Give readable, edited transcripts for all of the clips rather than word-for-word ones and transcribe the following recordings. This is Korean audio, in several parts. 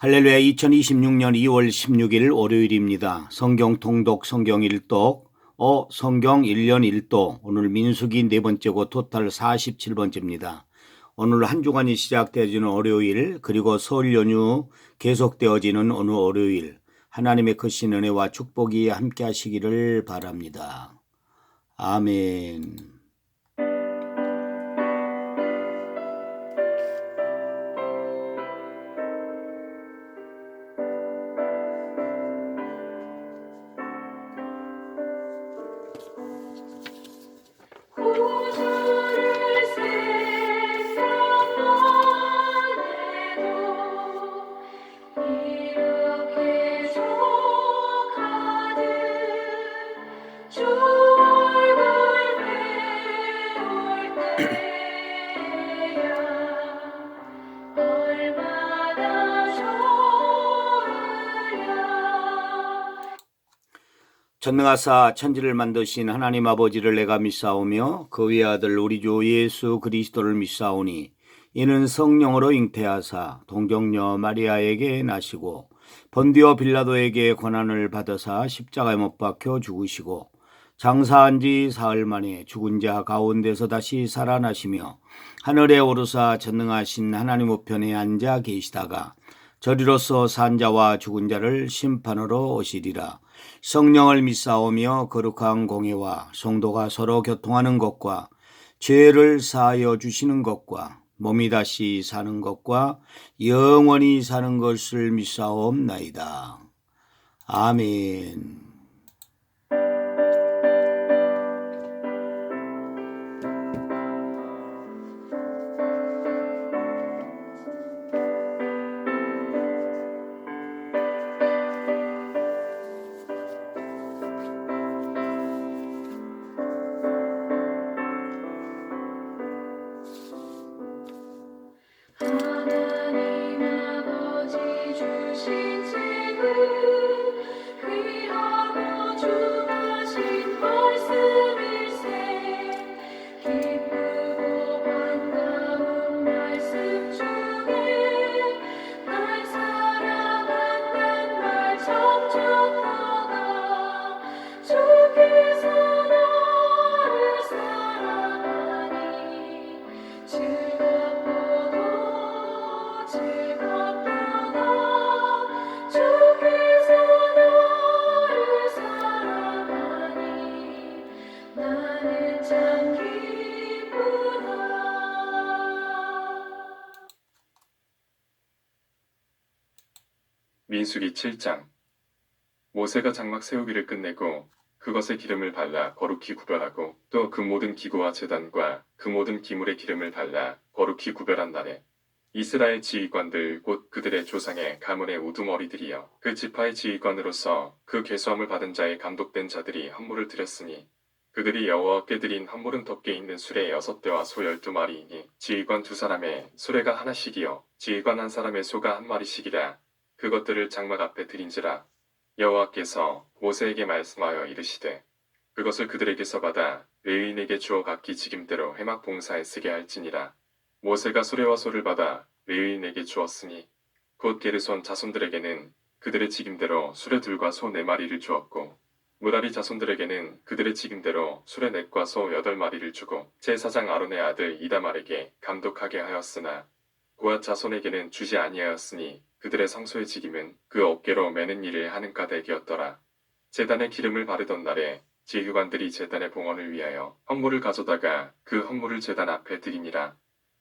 할렐루야. 2026년 2월 16일 월요일입니다. 성경 통독 성경 일독 성경 1년 1도 오늘 민수기 네 번째고 토탈 47번째입니다. 오늘 한 주간이 시작되어지는 월요일 그리고 설 연휴 계속되어지는 오늘 월요일 하나님의 크신 은혜와 축복이 함께 하시기를 바랍니다. 아멘. 구주를 생각만 해도 이렇게 좋아하듯 주 얼굴 배울 때야 얼마나 좋으랴. 전능하사 천지를 만드신 하나님 아버지를 내가 믿사오며 그 외아들 우리 주 예수 그리스도를 믿사오니 이는 성령으로 잉태하사 동정녀 마리아에게 나시고 본디오 빌라도에게 고난을 받으사 십자가에 못 박혀 죽으시고 장사한 지 사흘 만에 죽은 자 가운데서 다시 살아나시며 하늘에 오르사 전능하신 하나님 우편에 앉아 계시다가 저리로서 산 자와 죽은 자를 심판으로 오시리라. 성령을 믿사오며 거룩한 공회와 성도가 서로 교통하는 것과 죄를 사하여 주시는 것과 몸이 다시 사는 것과 영원히 사는 것을 믿사옵나이다. 아멘. 하나님 아버지 주신 책을 귀하고 중하신 말씀일세. 기쁘고 반가운 말씀 중에 날 사랑한다는 말 적적하다. 주께서 나를 사랑하니 즐겁도다. 주께서 나를 사랑하니 나는 참 기쁘다. 민수기 7장. 모세가 장막 세우기를 끝내고 그것에 기름을 발라 거룩히 구별하고 또 그 모든 기구와 제단과 그 모든 기물에 기름을 발라 거룩히 구별한 날에 이스라엘 지휘관들 곧 그들의 조상의 가문의 우두머리들이여 그 지파의 지휘관으로서 그 계수함을 받은 자의 감독된 자들이 헌물을 드렸으니 그들이 여호와께 드린 헌물은 덮개 있는 수레 6대와 소 12마리이니 지휘관 2사람의 수레가 하나씩이요 지휘관 1사람의 소가 1마리씩이라. 그것들을 장막 앞에 드린지라. 여호와께서 모세에게 말씀하여 이르시되 그것을 그들에게서 받아 레위인에게 주어 각기 직임대로 회막 봉사에 쓰게 할지니라. 모세가 수레와 소를 받아 레위인에게 주었으니 곧 게르손 자손들에게는 그들의 직임대로 수레둘과 소 4마리를 주었고 무라리 자손들에게는 그들의 직임대로 수레 넷과 소 8마리를 주고 제사장 아론의 아들 이다말에게 감독하게 하였으나 고앗 자손에게는 주지 아니하였으니 그들의 성소의 직임은 그 어깨로 매는 일을 하는 까닭이었더라. 제단에 기름을 바르던 날에 지휘관들이 제단의 봉헌을 위하여 헌물을 가져다가 그 헌물을 제단 앞에 드리니라.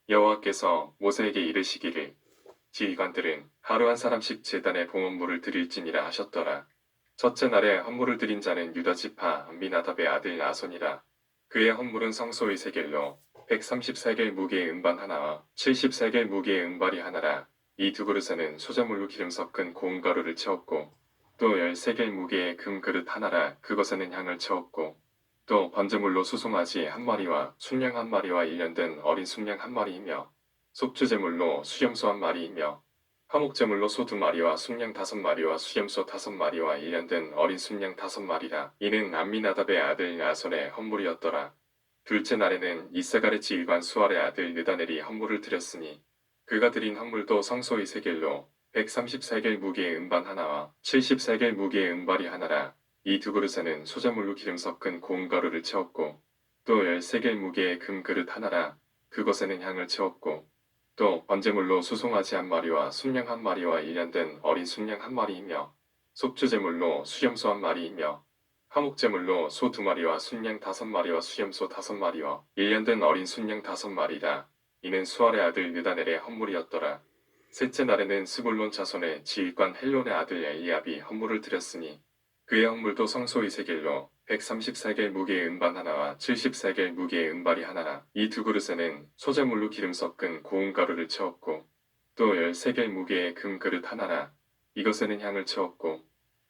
여호와께서 모세에게 이르시기를 지휘관들은 하루 한 사람씩 제단에 봉헌물을 드릴지니라 하셨더라. 첫째 날에 헌물을 드린 자는 유다 지파 암미나답의 아들 나손이라. 그의 헌물은 성소의 세겔로 130세겔 무게의 음반 하나와 70세겔 무게의 음발이 하나라. 이 두 그릇에는 소재물로 기름 섞은 고운 가루를 채웠고 또 10세겔 무게의 금 그릇 하나라. 그것에는 향을 채웠고 또 번제물로 수송아지 1마리와 순양 1마리와 일년된 어린 순양 1마리이며 속죄제물로 수염소 1마리이며 화목제물로 소 2마리와 순양 5마리와 수염소 5마리와 일년된 어린 순양 5마리라. 이는 암미나답의 아들 나손의 헌물이었더라. 둘째 날에는 이사갈의 지휘관 수알의 아들 느다넬이 헌물을 드렸으니 그가 드린 헌물도 성소의 세겔로 130세겔 무게의 은반 하나와 70세겔 무게의 은발이 하나라. 이 두 그릇에는 소자물로 기름 섞은 고운 가루를 채웠고 또 10세겔 무게의 금 그릇 하나라. 그것에는 향을 채웠고 또 번제물로 수송아지 한 마리와 순양 한 마리와 일년된 어린 순양 한 마리이며 속주제물로 수염소 한 마리이며 화목제물로 소 2마리와 순양 5마리와 수염소 5마리와 일년된 어린 순양 5마리라. 이는 수알의 아들 느다넬의 헌물이었더라. 셋째 날에는 스불론 자손의 지휘관 헬론의 아들 엘리압이 헌물을 드렸으니 그의 헌물도 성소 이세겔로 130세겔 무게의 은반 하나와 70세겔 무게의 은발이 하나라. 이 두 그릇에는 소재물로 기름 섞은 고운 가루를 채웠고 또 10세겔 무게의 금 그릇 하나라. 이것에는 향을 채웠고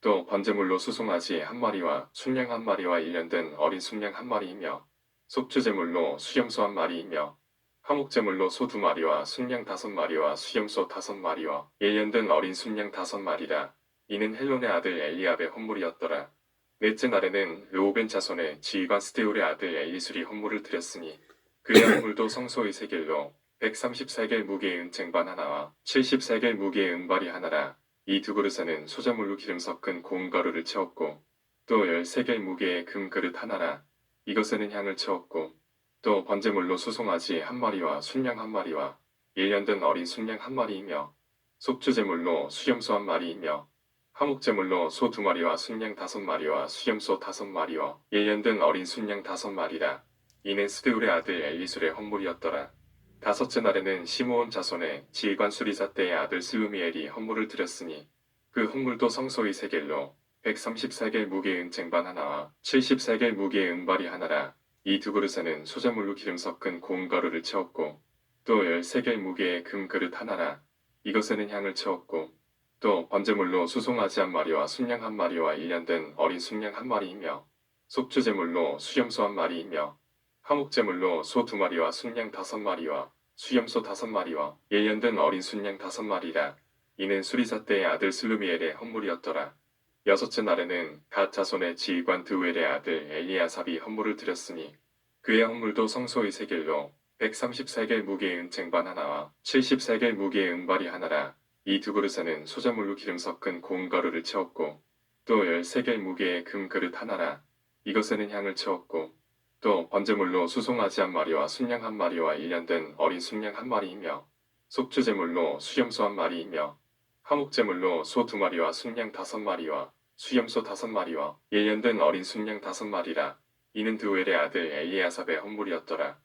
또 번제물로 수송아지 한 마리와 순양 한 마리와 일년된 어린 순양 한 마리이며 속주제물로 수염소 한 마리이며 화목제물로 소 2마리와 순양 5마리와 수염소 5마리와 일년된 어린 순양 5마리라. 이는 헬론의 아들 엘리압의 헌물이었더라. 넷째 날에는 르오벤 자손의 지휘관 스데울의 아들 엘리술이 헌물을 드렸으니 그의 헌물도 성소 이세겔로 130세겔 무게의 은쟁반 하나와 70세겔 무게의 은발이 하나라. 이 두 그릇에는 소자물로 기름 섞은 고운 가루를 채웠고 또 10세겔 무게의 금 그릇 하나라. 이것에는 향을 채웠고 또 번제물로 수송아지 한 마리와 순양 한 마리와 일년된 어린 순양 한 마리이며 속주제물로 수염소 한 마리이며 화목제물로 소 2마리와 순양 5마리와 수염소 5마리와 일년된 어린 순양 5마리라. 이는 스데울의 아들 엘리술의 헌물이었더라. 다섯째 날에는 시므온 자손의 지휘관 수리사 때의 아들 스루미엘이 헌물을 드렸으니 그 헌물도 성소 이세겔로 130세겔 무게의 은쟁반 하나와 70세겔 무게의 은발이 하나라. 이 두 그릇에는 소자물로 기름 섞은 고운 가루를 채웠고 또 10세겔 무게의 금 그릇 하나라. 이것에는 향을 채웠고 또 번제물로 수송아지 한 마리와 순양 한 마리와 일년된 어린 순양 한 마리이며 속주제물로 수염소 한 마리이며 화목제물로 소 2마리와 순양 5마리와 수염소 5마리와 일년된 어린 순양 5마리라. 이는 수리사 때의 아들 슬루미엘의 헌물이었더라. 여섯째 날에는 갓 자손의 지휘관 드우엘의 아들 엘리아삽이 헌물을 드렸으니 그의 헌물도 성소 이세겔로 130세겔 무게의 은쟁반 하나와 70세겔 무게의 은발이 하나라. 이 두 그릇에는 소자물로 기름 섞은 고운 가루를 채웠고 또 10세겔 무게의 금 그릇 하나라. 이것에는 향을 채웠고 또 번제물로 수송아지 한 마리와 순양 한 마리와 일년된 어린 순양 한 마리이며 속주제물로 수염소 한 마리이며 화목제물로 소 2마리와 순양 5마리와 수염소 5마리와 일년된 어린 순양 5마리라. 이는 드우엘의 아들 엘리아삽의 헌물이었더라.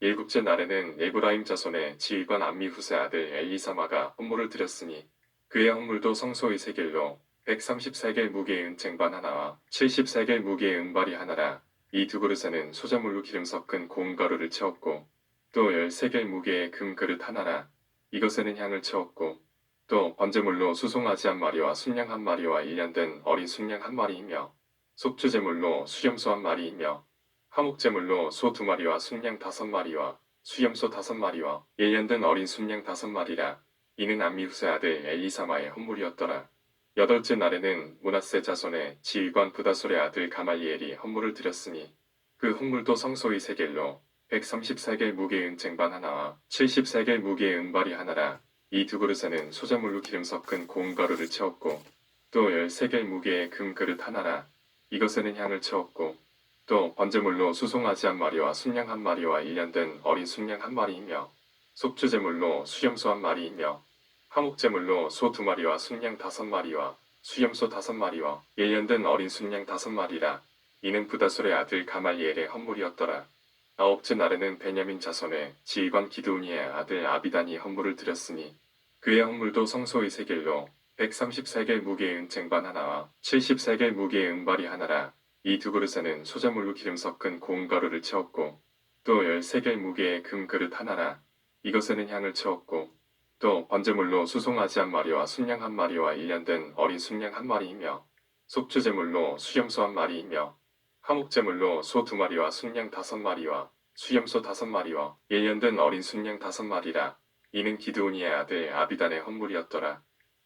일곱째 날에는 에브라임 자손의 지휘관 암미후스의 아들 엘리사마가 헌물을 드렸으니 그의 헌물도 성소 이세겔로 130세겔 무게의 은쟁반 하나와 70세겔 무게의 은발이 하나라. 이 두 그릇에는 소자물로 기름 섞은 고운 가루를 채웠고 또 10세겔 무게의 금 그릇 하나라. 이것에는 향을 채웠고 또 번제물로 수송아지 한 마리와 순양 한 마리와 일년된 어린 순양 한 마리이며 속주제물로 수염소 한 마리이며 화목제물로 소 2마리와 순양 5마리와 수염소 5마리와 일년된 어린 순양 5마리라. 이는 암미후스의 아들 엘리사마의 헌물이었더라. 여덟째 날에는 므낫세 자손의 지휘관 부다솔의 아들 가말리엘이 헌물을 드렸으니 그 헌물도 성소 이세겔로 130세겔 무게의 은쟁반 하나와 70세겔 무게의 은발이 하나라. 이 두 그릇에는 소자물로 기름 섞은 고운 가루를 채웠고 또 10세겔 무게의 금 그릇 하나라. 이것에는 향을 채웠고 또 번제물로 수송아지 한 마리와 순양 한 마리와 일년된 어린 순양 한 마리이며 속주제물로 수염소 한 마리이며 화목제물로 소 2마리와 순양 5마리와 수염소 5마리와 일년된 어린 순양 5마리라. 이는 부다솔의 아들 가말리엘의 헌물이었더라. 아홉째 날에는 베냐민 자손의 지휘관 기드온이의 아들 아비단이 헌물을 드렸으니 그의 헌물도 성소 이세겔로 130세겔 무게의 은쟁반 하나와 70세겔 무게의 은발이 하나라. 이 두 그릇에는 소자물로 기름 섞은 고운 가루를 채웠고 또 10세겔 무게의 금 그릇 하나라. 이것에는 향을 채웠고 또 번제물로 수송아지 한 마리와 순양 한 마리와 일년된 어린 순양 한 마리이며 속주제물로 수염소 한 마리이며 화목제물로 소 2마리와 순양 5마리와 수염소 5마리와 일년된 어린 순양 5마리라. 이는 기드온이의 아들 아비단의 헌물이었더라.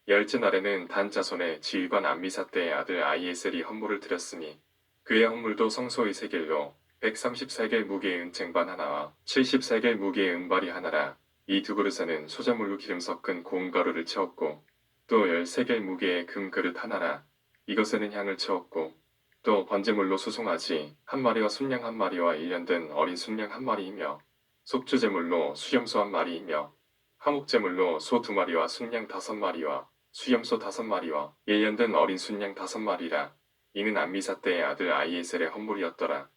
열째 날에는 단 자손의 지휘관 암미사 때의 아들 아이에셀이 헌물을 드렸으니 그의 헌물도 성소 이세겔로 130세겔 무게의 은쟁반 하나와 70세겔 무게의 은발이 하나라. 이 두 그릇에는 소자물로 기름 섞은 고운 가루를 채웠고 또 13개 무게의 금 그릇 하나라. 이것에는 향을 채웠고 또 번제물로 수송아지 한 마리와 순양 한 마리와 일년된 어린 순양 한 마리이며 속주제물로 수염소 한 마리이며 화목제물로 소 2마리와 순양 5마리와 수염소 5마리와 일년된 어린 순양 5마리라. 이는 암미사 때의 아들 아이에셀의 헌물이었더라.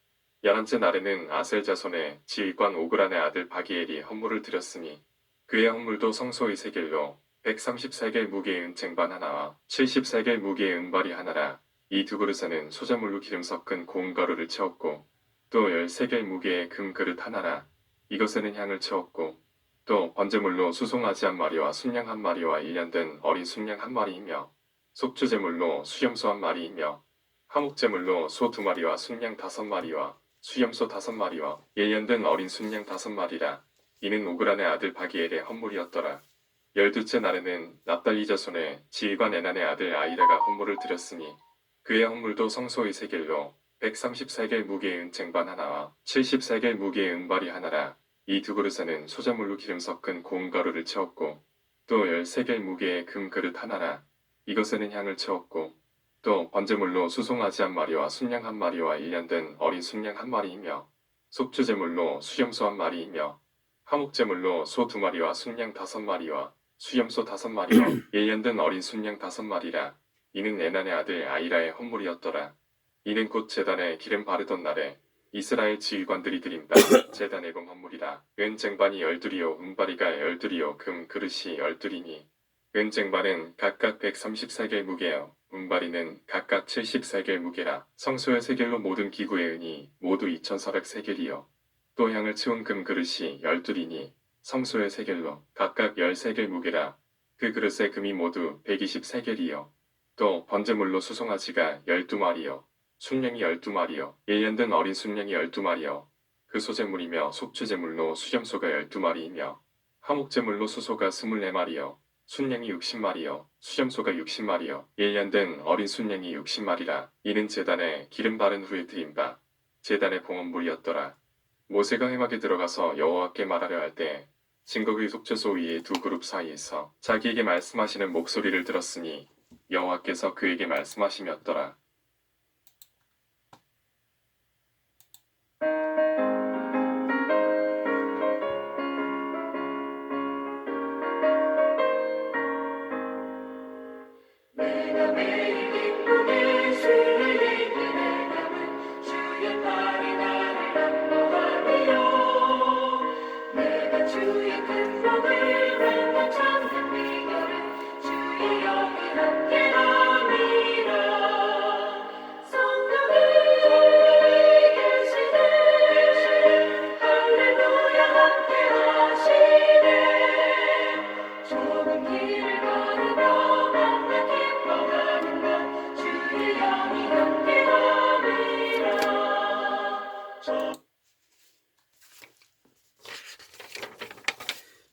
11째 날에는 아셀 자손의 지휘관 오그란의 아들 바기엘이 헌물을 드렸으니 그의 헌물도 성소의 세겔로 130세겔 무게의 은쟁반 하나와 70세겔 무게의 은발이 하나라. 이 두 그릇에는 소자물로 기름 섞은 고운 가루를 채웠고 또 13개 무게의 금 그릇 하나라. 이것에는 향을 채웠고 또 번제물로 수송아지 한 마리와 순양 한 마리와 일년된 어린 순양 한 마리이며 속주제물로 수염소 한 마리이며 화목제물로 소 2마리와 순양 5마리와 수염소 5마리와 일년된 어린 순양 5마리라. 이는 오그란의 아들 바기엘의 헌물이었더라. 12째 날에는 납달리 자손의 지휘관 에난의 아들 아이라가 헌물을 드렸으니 그의 헌물도 성소의 세겔로 130세겔 무게의 은쟁반 하나와 70세겔 무게의 은발이 하나라. 이 두 그릇에는 소자물로 기름 섞은 고운 가루를 채웠고 또 13개 무게의 금 그릇 하나라. 이것에는 향을 채웠고 또 번제물로 수송아지 한 마리와 순양 한 마리와 일년된 어린 순양 한 마리이며 속주제물로 수염소 한 마리이며 화목제물로 소 2마리와 순양 5마리와 수염소 5마리와 일년된 어린 순양 5마리라. 이는 에난의 아들 아이라의 헌물이었더라. 이는 곧 제단에 기름 바르던 날에 이스라엘 지휘관들이 드린다. 제단의 금 헌물이라. 은쟁반이 12이요 은바리가 12이요 금 그릇이 12이니 은쟁반은 각각 130세겔 무게요 은바리는 각각 70세겔 무게라. 성소의 세겔로 모든 기구의 은이 모두 2400세겔이요 또 향을 채운 금 그릇이 12이니 성소의 세겔로 각각 10세겔 무게라. 그 그릇의 금이 모두 120세겔이요 또 번제물로 수송아지가 12마리요 순양이 12마리요 일년된 어린 순양이 12마리요 그 소제물이며 속주제물로 수염소가 12마리이며 화목제물로 수소가 24마리요 순양이 60마리요 수염소가 60마리요 일년된 어린 순양이 60마리라. 이는 제단에 기름 바른 후에 드린 바 제단의 봉헌물이었더라. 모세가 회막에 들어가서 여호와께 말하려 할 때 진거기 속죄소 위에 두 그룹 사이에서 자기에게 말씀하시는 목소리를 들었으니 여호와께서 그에게 말씀하심이었더라. 내가 매일 기쁘게 주를 얘기하면 주의 팔이 나를 안보하리요. 내가 주의 큰 복을 맨날 찾는 비결은 주의 영이 함께함이라. 성령이 계시네 할렐루야 함께하시네. 좁은 길을 걸으며 만나 기뻐하는 것 주의 영이 함께함이라.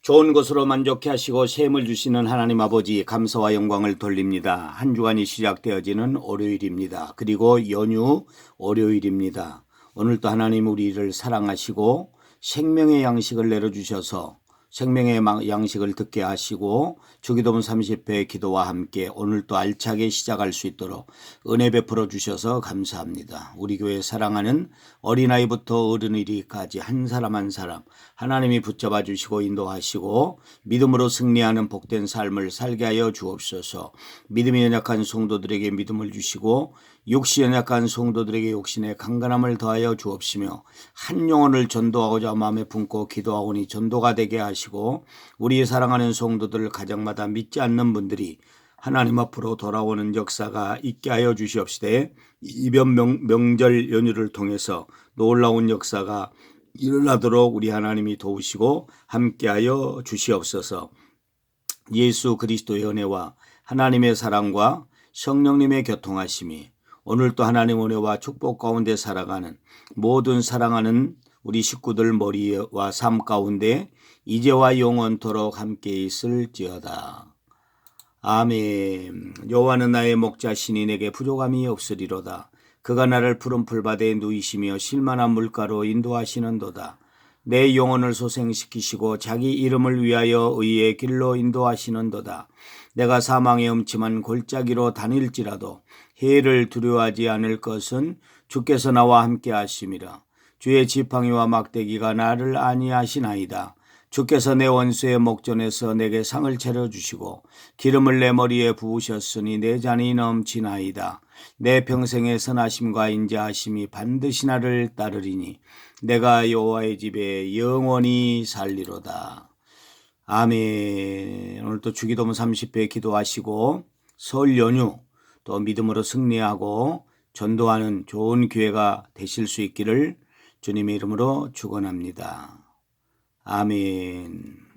좋은 것으로 만족해 하시고 셈을 주시는 하나님 아버지 감사와 영광을 돌립니다. 한 주간이 시작되어지는 월요일입니다. 그리고 연휴 월요일입니다. 오늘도 하나님 우리를 사랑하시고 생명의 양식을 내려주셔서 생명의 양식을 듣게 하시고 주기도문 30회 기도와 함께 오늘도 알차게 시작할 수 있도록 은혜 베풀어 주셔서 감사합니다. 우리 교회 사랑하는 어린아이부터 어른이리까지 한 사람 한 사람 하나님이 붙잡아 주시고 인도하시고 믿음으로 승리하는 복된 삶을 살게 하여 주옵소서. 믿음이 연약한 성도들에게 믿음을 주시고 육시 연약한 성도들에게 육신의 강건함을 더하여 주옵시며 한 영혼을 전도하고자 마음에 품고 기도하오니 전도가 되게 하시고 우리 사랑하는 성도들 가정마다 믿지 않는 분들이 하나님 앞으로 돌아오는 역사가 있게 하여 주시옵시되 이번 명절 연휴를 통해서 놀라운 역사가 일어나도록 우리 하나님이 도우시고 함께하여 주시옵소서. 예수 그리스도의 은혜와 하나님의 사랑과 성령님의 교통하심이 오늘도 하나님 은혜와 축복 가운데 살아가는 모든 사랑하는 우리 식구들 머리와 삶 가운데 이제와 영원토록 함께 있을지어다. 아멘. 여호와는 나의 목자시니 내게 부족함이 없으리로다. 그가 나를 푸른 풀밭에 누이시며 실만한 물가로 인도하시는도다. 내 영혼을 소생시키시고 자기 이름을 위하여 의의 길로 인도하시는도다. 내가 사망의 음침한 골짜기로 다닐지라도 해를 두려워하지 않을 것은 주께서 나와 함께 하심이라. 주의 지팡이와 막대기가 나를 안위하시나이다. 주께서 내 원수의 목전에서 내게 상을 차려주시고 기름을 내 머리에 부으셨으니 내 잔이 넘치나이다. 내 평생의 선하심과 인자하심이 반드시 나를 따르리니 내가 여호와의 집에 영원히 살리로다. 아멘. 오늘 또 주기도문 30회 기도하시고 설 연휴 또 믿음으로 승리하고 전도하는 좋은 기회가 되실 수 있기를 주님의 이름으로 축원합니다. 아멘.